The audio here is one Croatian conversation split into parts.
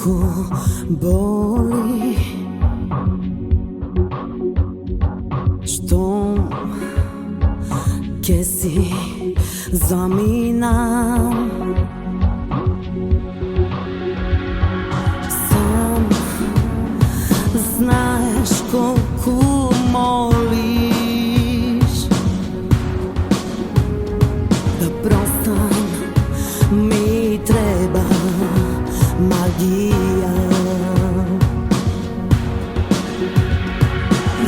toliko boli što che si zaminam. Sam znaš koliko moliš da prostam, mi treba magija.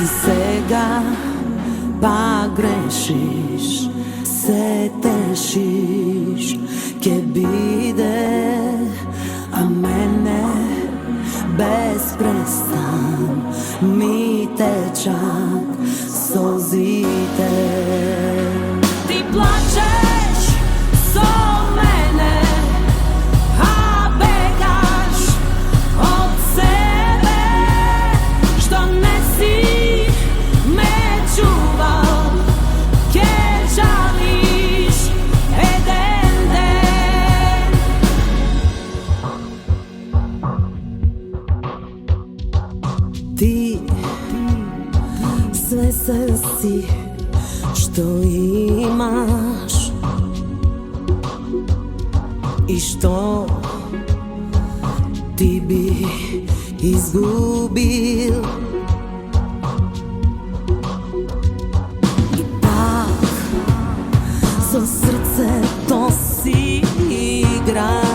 I sega pa grešiš, se tešiš che bide, a mene bez prestan mi tečak solzite. Ti plačeš so mene, a begaš od sebe, što ne si me čuval, che žališ jedan den. Ti sve si što imaš i što ti bi izgubil. Ipak so srce to si igra.